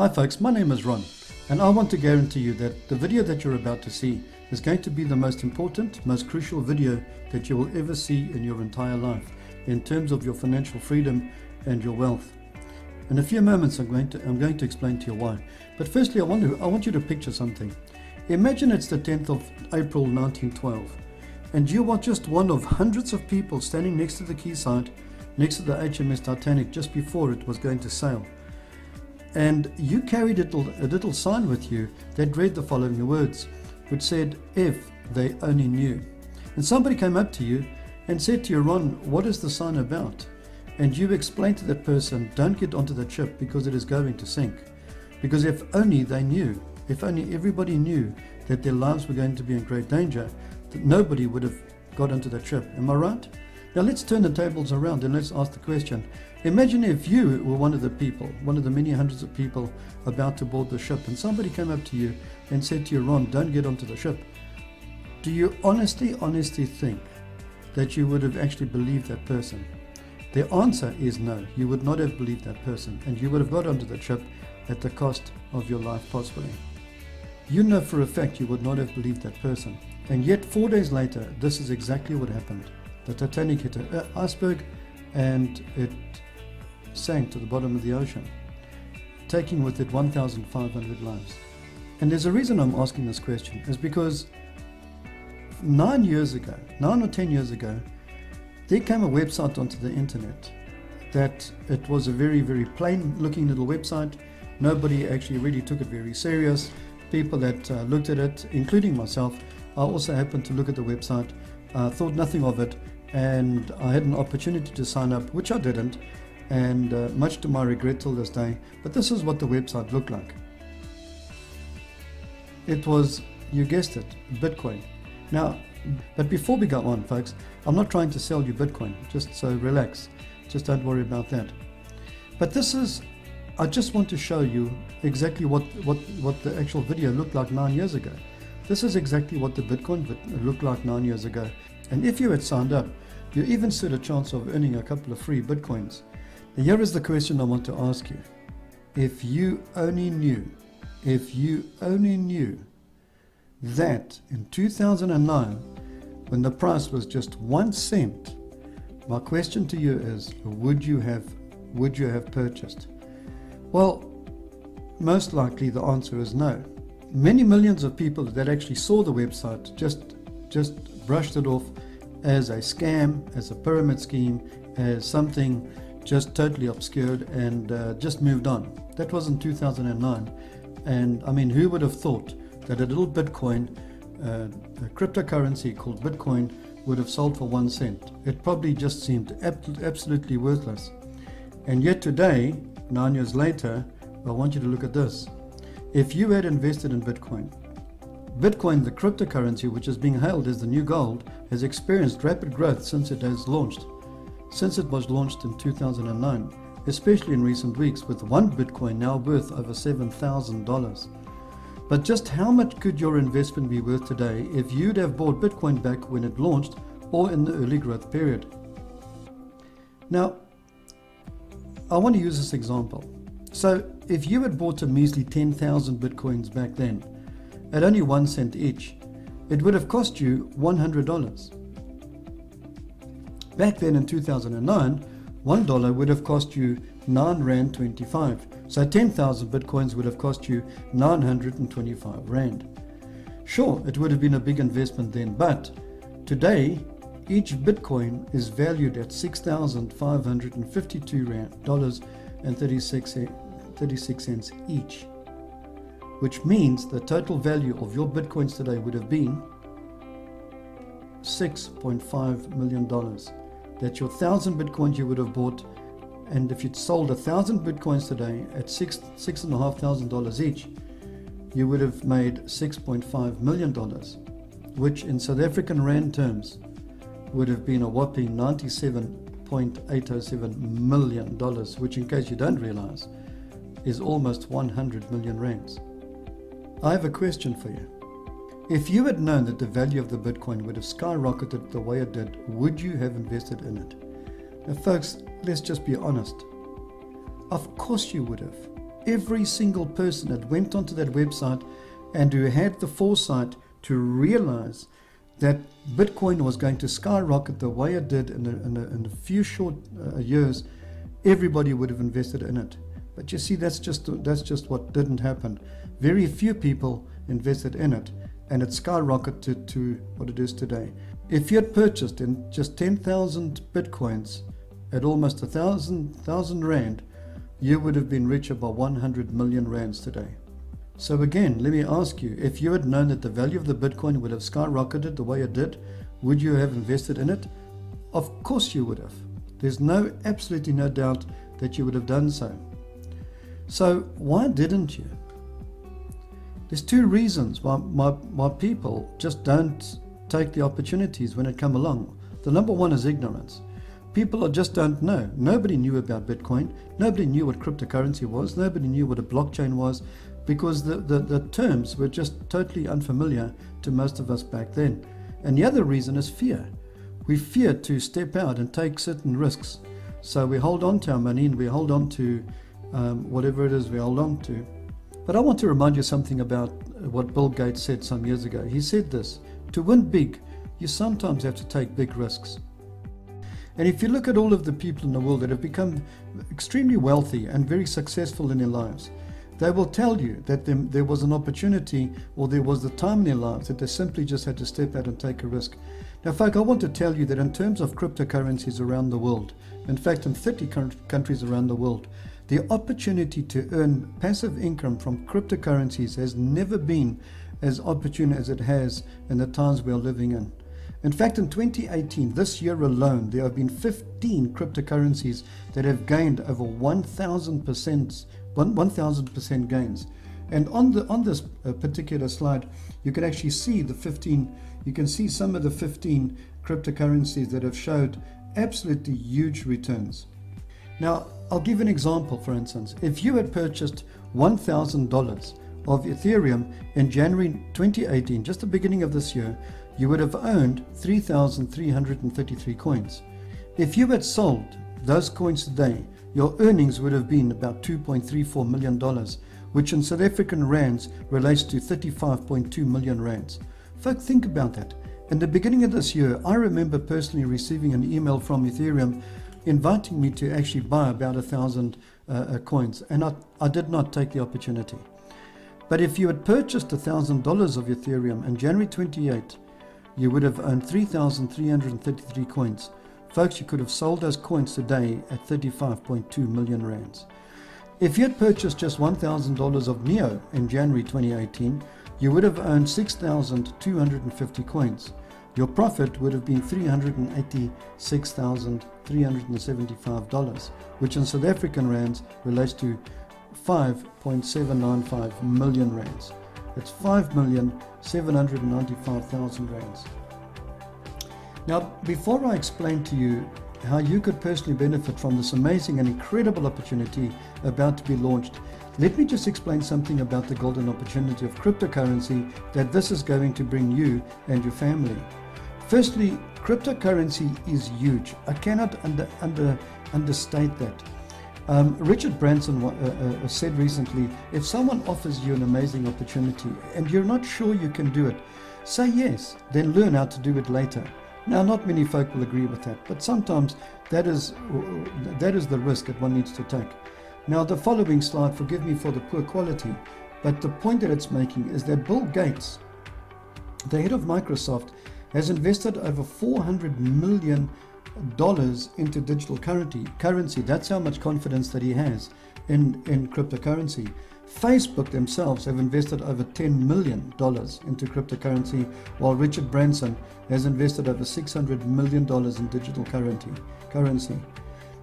Hi folks, my name is Ron, and I want to guarantee you that the video that you're about to see is going to be the most important, most crucial video that you will ever see in your entire life in terms of your financial freedom and your wealth. In a few moments I'm going to explain to you why. But firstly I want you to picture something. Imagine it's the 10th of April 1912 and you are just one of hundreds of people standing next to the quayside, next to the HMS Titanic just before it was going to sail. And you carried a little sign with you that read the following words, which said, "If they only knew." And somebody came up to you and said to you, "Ron, what is the sign about?" And you explained to that person, "Don't get onto the ship because it is going to sink." Because if only they knew, if only everybody knew that their lives were going to be in great danger, that nobody would have got onto that ship. Am I right? Now let's turn the tables around and let's ask the question. Imagine if you were one of the people, one of the many hundreds of people about to board the ship, and somebody came up to you and said to you, "Ron, don't get onto the ship." Do you honestly think that you would have actually believed that person? The answer is no. You would not have believed that person, and you would have got onto the ship at the cost of your life possibly. You know for a fact you would not have believed that person. And yet 4 days later, this is exactly what happened. The Titanic hit an iceberg and it sank to the bottom of the ocean, taking with it 1,500 lives. And there's a reason I'm asking this question, is because 9 or 10 years ago, there came a website onto the internet that it was a very, very plain looking little website. Nobody actually really took it very serious. People that looked at it, including myself, I also happened to look at the website, thought nothing of it, and I had an opportunity to sign up, which I didn't, and much to my regret till this day. But this is what the website looked like. It was, you guessed it, Bitcoin. Now, but before we go on, folks, I'm not trying to sell you Bitcoin, just so relax, just don't worry about that. But this is, I just want to show you exactly what the actual video looked like 9 years ago. This is exactly what the Bitcoin looked like 9 years ago. And if you had signed up, you even stood a chance of earning a couple of free Bitcoins. Now here is the question I want to ask you. If you only knew that in 2009, when the price was just 1 cent, my question to you is, would you have purchased? Well, most likely the answer is no. Many millions of people that actually saw the website just brushed it off as a scam, as a pyramid scheme, as something just totally obscured, and just moved on. That was in 2009. And I mean, who would have thought that a little Bitcoin, a cryptocurrency called Bitcoin, would have sold for 1 cent? It probably just seemed absolutely worthless. And yet today, 9 years later, I want you to look at this. If you had invested in Bitcoin, the cryptocurrency, which is being hailed as the new gold, has experienced rapid growth since it was launched in 2009, especially in recent weeks, with one Bitcoin now worth over $7,000. But just how much could your investment be worth today if you'd have bought Bitcoin back when it launched or in the early growth period? Now, I want to use this example. So if you had bought a measly 10,000 Bitcoins back then, at only 1 cent each, it would have cost you $100. Back then in 2009, $1 would have cost you 9 Rand 25. So 10,000 Bitcoins would have cost you 925 Rand. Sure, it would have been a big investment then, but today, each Bitcoin is valued at $6,552 and 36 cents each, which means the total value of your Bitcoins today would have been $6.5 million. That's your 1,000 Bitcoins you would have bought, and if you'd sold 1,000 Bitcoins today at $6,500 each, you would have made $6.5 million, which in South African Rand terms would have been a whopping $97.807 million, which, in case you don't realize, is almost 100 million rands. I have a question for you. If you had known that the value of the Bitcoin would have skyrocketed the way it did, would you have invested in it? Now folks, let's just be honest. Of course you would have. every single person that went onto that website and who had the foresight to realize that Bitcoin was going to skyrocket the way it did in a few short years, everybody would have invested in it. But you see, that's just what didn't happen. Very few people invested in it, and it skyrocketed to what it is today. If you had purchased in just 10,000 Bitcoins at almost 1,000 Rand, you would have been richer by 100 million Rands today. So again, let me ask you, if you had known that the value of the Bitcoin would have skyrocketed the way it did, would you have invested in it? Of course you would have. There's absolutely no doubt that you would have done so. So why didn't you? There's two reasons why people just don't take the opportunities when it come along. The number one is ignorance. People just don't know. Nobody knew about Bitcoin. Nobody knew what cryptocurrency was. Nobody knew what a blockchain was, because the terms were just totally unfamiliar to most of us back then. And the other reason is fear. We fear to step out and take certain risks. So we hold on to our money, and we hold on to whatever it is we hold on to. But I want to remind you something about what Bill Gates said some years ago. He said this: to win big, you sometimes have to take big risks. And if you look at all of the people in the world that have become extremely wealthy and very successful in their lives, they will tell you that there was an opportunity, or there was the time in their lives that they simply just had to step out and take a risk. Now, folk, I want to tell you that in terms of cryptocurrencies around the world, in fact, in 30 countries around the world, the opportunity to earn passive income from cryptocurrencies has never been as opportune as it has in the times we are living in. In fact, in 2018, this year alone, there have been 15 cryptocurrencies that have gained over 1,000% gains. And on this particular slide, you can actually see you can see some of the 15 cryptocurrencies that have showed absolutely huge returns. Now, I'll give an example. For instance, if you had purchased $1,000 of Ethereum in January 2018, just the beginning of this year, you would have owned 3,333 coins. If you had sold those coins today, your earnings would have been about $2.34 million, which in South African rands relates to 35.2 million rands. Folks, think about that. In the beginning of this year, I remember personally receiving an email from Ethereum inviting me to actually buy about 1,000 coins, and I did not take the opportunity. But if you had purchased $1,000 of Ethereum in January 28, you would have owned 3,333 coins. Folks, you could have sold those coins today at 35.2 million rands. If you had purchased just $1,000 of NEO in January 2018, you would have owned 6,250 coins. Your profit would have been $386,375, which in South African rands relates to 5.795 million rands. It's 5,795,000 rands. Now, before I explain to you how you could personally benefit from this amazing and incredible opportunity about to be launched, let me just explain something about the golden opportunity of cryptocurrency that this is going to bring you and your family. Firstly, cryptocurrency is huge. I cannot understate that. Richard Branson said recently, if someone offers you an amazing opportunity and you're not sure you can do it, say yes, then learn how to do it later. Now, not many folk will agree with that, but sometimes that is the risk that one needs to take. Now, the following slide, forgive me for the poor quality, but the point that it's making is that Bill Gates, the head of Microsoft, has invested over $400 million into digital currency. That's how much confidence that he has in cryptocurrency. Facebook themselves have invested over $10 million into cryptocurrency, while Richard Branson has invested over $600 million in digital currency.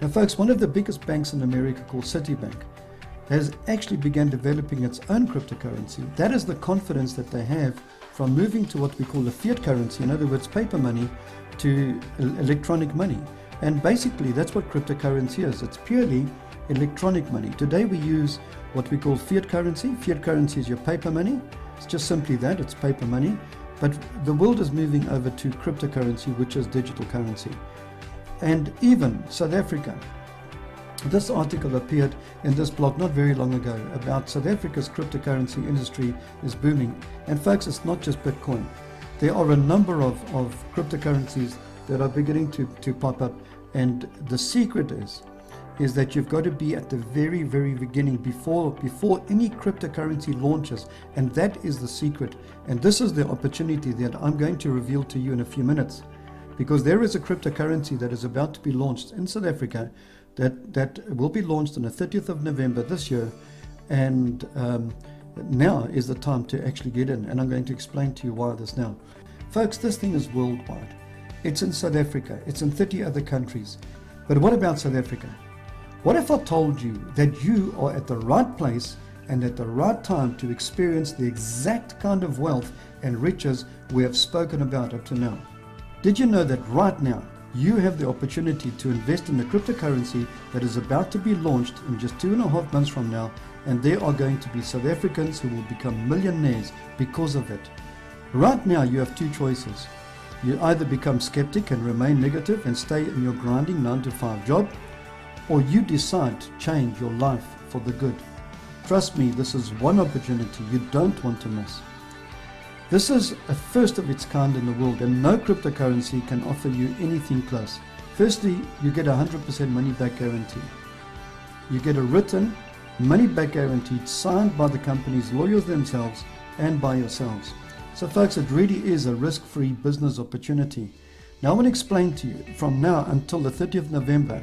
Now, folks, one of the biggest banks in America, called Citibank, has actually begun developing its own cryptocurrency. That is the confidence that they have from moving to what we call a fiat currency, in other words, paper money, to electronic money. And basically, that's what cryptocurrency is. It's purely electronic money. Today we use what we call fiat currency. Fiat currency is your paper money. It's just simply that, it's paper money. But the world is moving over to cryptocurrency, which is digital currency. And even South Africa This article appeared in this blog not very long ago about South Africa's cryptocurrency industry is booming. And folks, it's not just Bitcoin. There are a number of cryptocurrencies that are beginning to pop up. And the secret is that you've got to be at the very, very beginning before any cryptocurrency launches. And that is the secret. And this is the opportunity that I'm going to reveal to you in a few minutes. Because there is a cryptocurrency that is about to be launched in South Africa that will be launched on the 30th of November this year. And now is the time to actually get in. And I'm going to explain to you why this now. Folks, this thing is worldwide. It's in South Africa. It's in 30 other countries. But what about South Africa? What if I told you that you are at the right place and at the right time to experience the exact kind of wealth and riches we have spoken about up to now? Did you know that right now you have the opportunity to invest in the cryptocurrency that is about to be launched in just 2.5 months from now, and there are going to be South Africans who will become millionaires because of it? Right now you have two choices. You either become skeptic and remain negative and stay in your grinding 9-to-5 job, or you decide to change your life for the good. Trust me, this is one opportunity you don't want to miss. This is a first of its kind in the world, and no cryptocurrency can offer you anything close. Firstly, you get a 100% money back guarantee. You get a written money back guarantee signed by the company's lawyers themselves and by yourselves. So folks, it really is a risk-free business opportunity. Now I want to explain to you, from now until the 30th of November,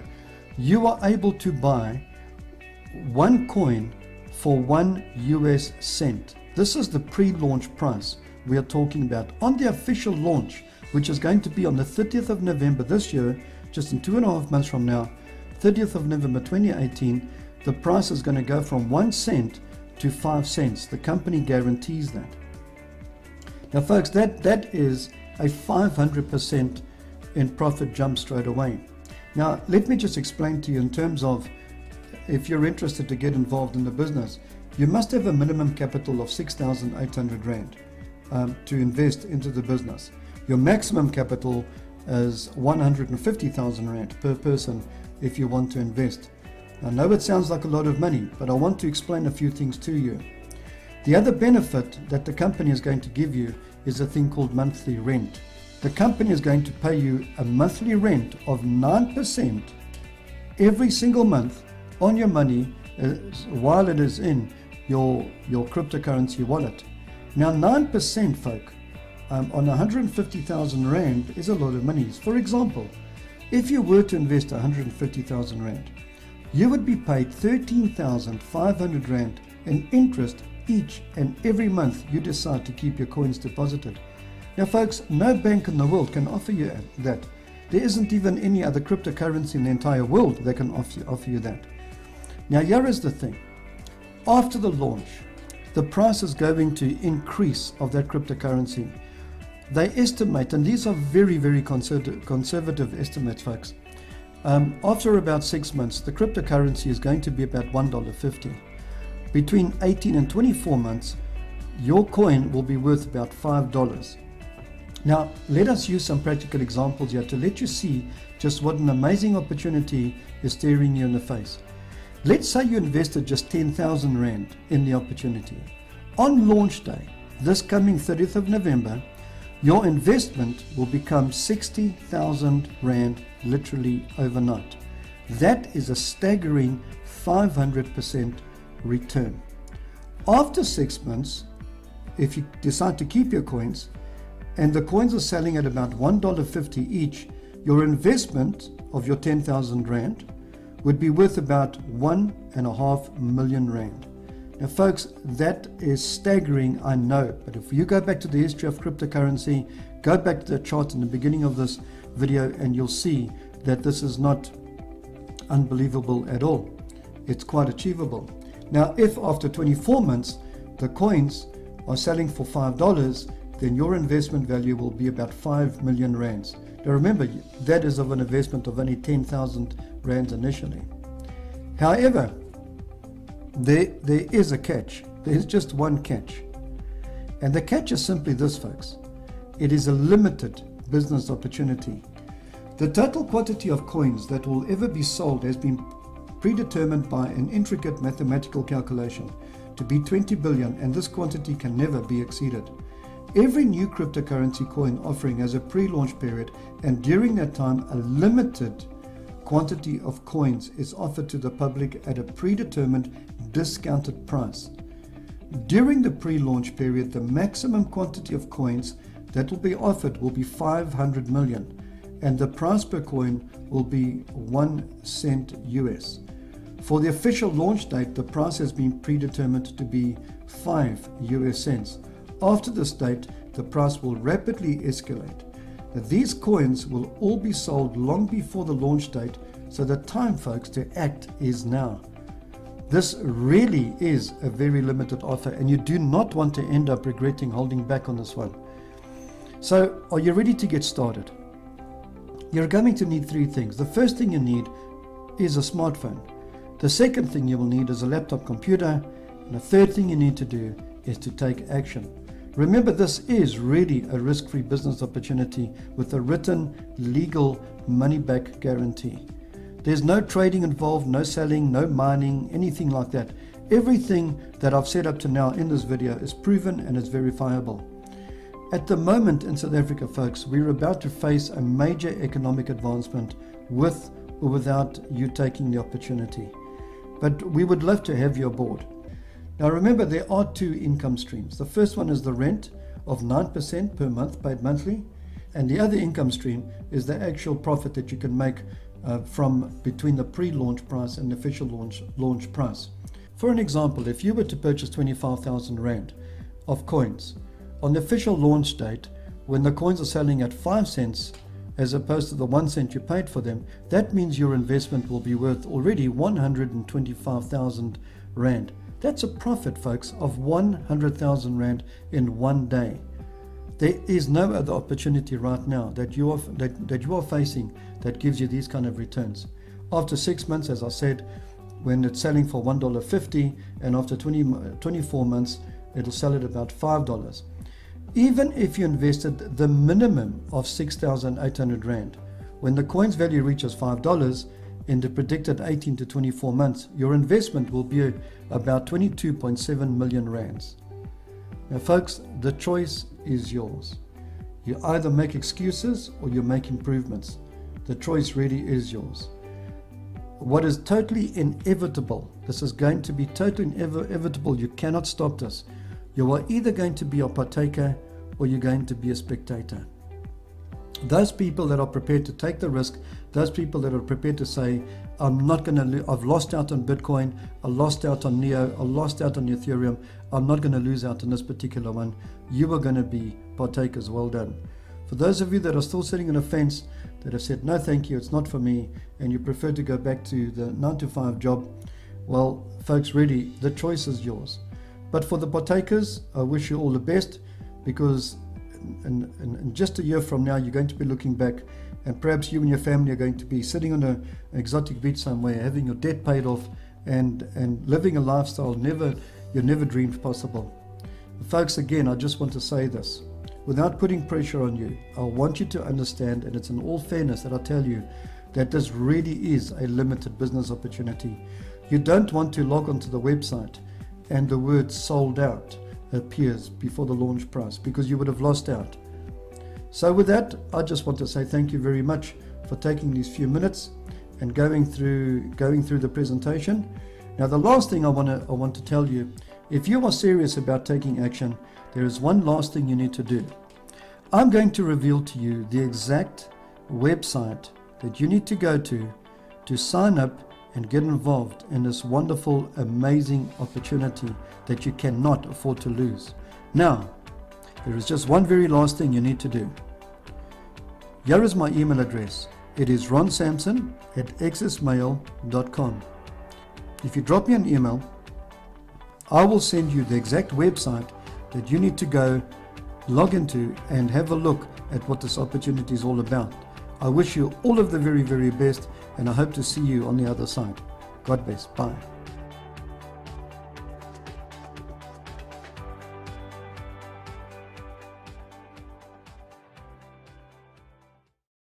you are able to buy one coin for $0.01. This is the pre-launch price we are talking about. On the official launch, which is going to be on the 30th of November this year, just in 2.5 months from now, 30th of November 2018, the price is going to go from 1 cent to 5 cents. The company guarantees that. Now folks, that is a 500% in profit jump straight away. Now let me just explain to you in terms of, if you're interested to get involved in the business, you must have a minimum capital of 6,800 Rand to invest into the business. Your maximum capital is 150,000 Rand per person if you want to invest. I know it sounds like a lot of money, but I want to explain a few things to you. The other benefit that the company is going to give you is a thing called monthly rent. The company is going to pay you a monthly rent of 9% every single month on your money while it is in your cryptocurrency wallet. Now 9%, folk, on 150,000 Rand is a lot of money. For example, if you were to invest 150,000 Rand, you would be paid 13,500 Rand in interest each and every month you decide to keep your coins deposited. Now folks, no bank in the world can offer you that. There isn't even any other cryptocurrency in the entire world that can offer you that. Now here is the thing. After the launch, the price is going to increase of that cryptocurrency. They estimate, and these are very, very conservative estimates, folks. After about 6 months, the cryptocurrency is going to be about $1.50. Between 18 and 24 months, your coin will be worth about $5. Now, let us use some practical examples here to let you see just what an amazing opportunity is staring you in the face. Let's say you invested just 10,000 Rand in the opportunity. On launch day, this coming 30th of November, your investment will become 60,000 Rand literally overnight. That is a staggering 500% return. After 6 months, if you decide to keep your coins, and the coins are selling at about $1.50 each, your investment of your 10,000 Rand would be worth about 1.5 million Rand. Now folks, that is staggering, I know, but if you go back to the history of cryptocurrency, go back to the chart in the beginning of this video, and you'll see that this is not unbelievable at all. It's quite achievable. Now, if after 24 months the coins are selling for $5, then your investment value will be about 5 million Rands. Now remember, that is of an investment of only 10,000 Rands initially. However, there is a catch. There's just one catch. And the catch is simply this, folks. It is a limited business opportunity. The total quantity of coins that will ever be sold has been predetermined by an intricate mathematical calculation to be 20 billion, and this quantity can never be exceeded. Every new cryptocurrency coin offering has a pre-launch period, and during that time a limited quantity of coins is offered to the public at a predetermined discounted price. During the pre-launch period, the maximum quantity of coins that will be offered will be 500 million, and the price per coin will be 1 cent US. For the official launch date, the price has been predetermined to be 5 US cents. After this date, the price will rapidly escalate. Now, these coins will all be sold long before the launch date, so the time, folks, to act is now. This really is a very limited offer, and you do not want to end up regretting holding back on this one. So, are you ready to get started? You're going to need 3 things. The first thing you need is a smartphone. The second thing you will need is a laptop computer. And the third thing you need to do is to take action. Remember, this is really a risk-free business opportunity with a written, legal, money-back guarantee. There's no trading involved, no selling, no mining, anything like that. Everything that I've set up to now in this video is proven and is verifiable. At the moment in South Africa, folks, we're about to face a major economic advancement with or without you taking the opportunity. But we would love to have you aboard. Now remember, there are 2 income streams. The first one is the rent of 9% per month, paid monthly. And the other income stream is the actual profit that you can make from between the pre-launch price and the official launch price. For an example, if you were to purchase 25,000 Rand of coins, on the official launch date, when the coins are selling at 5 cents as opposed to the 1 cent you paid for them, that means your investment will be worth already 125,000 Rand. That's a profit, folks, of 100,000 Rand in 1 day. There is no other opportunity right now that you are facing that gives you these kind of returns. After 6 months, as I said, when it's selling for $1.50, and after 24 months, it'll sell at about $5. Even if you invested the minimum of 6,800 Rand, when the coin's value reaches $5 in the predicted 18 to 24 months, your investment will be about 22.7 million Rands. Now, folks, the choice is yours. You either make excuses or you make improvements. The choice really is yours. What is totally inevitable, this is going to be totally inevitable, you cannot stop this. You are either going to be a partaker or you're going to be a spectator. Those people that are prepared to take the risk, those people that are prepared to say, I've lost out on Bitcoin, I lost out on Neo, I lost out on Ethereum, I'm not going to lose out on this particular one. You are going to be partakers. Well done. For those of you that are still sitting on a fence, that have said, no thank you, it's not for me, and you prefer to go back to the 9-to-5 job, well, folks, really, the choice is yours. But for the partakers, I wish you all the best, because in just a year from now, you're going to be looking back, and perhaps you and your family are going to be sitting on an exotic beach somewhere, having your debt paid off, and living a lifestyle you never dreamed possible. Folks, again, I just want to say this. Without putting pressure on you, I want you to understand, and it's in all fairness that I tell you, that this really is a limited business opportunity. You don't want to log onto the website and the word sold out appears before the launch price, because you would have lost out. So with that, I just want to say thank you very much for taking these few minutes and going through the presentation. Now, the last thing I want to tell you, if you are serious about taking action, there is one last thing you need to do. I'm going to reveal to you the exact website that you need to go to sign up and get involved in this wonderful, amazing opportunity that you cannot afford to lose. Now, there is just one very last thing you need to do. Here is my email address. It is ronsampson@accessmail.com. If you drop me an email, I will send you the exact website that you need to go log into and have a look at what this opportunity is all about. I wish you all of the very, very best, and I hope to see you on the other side. God bless. Bye.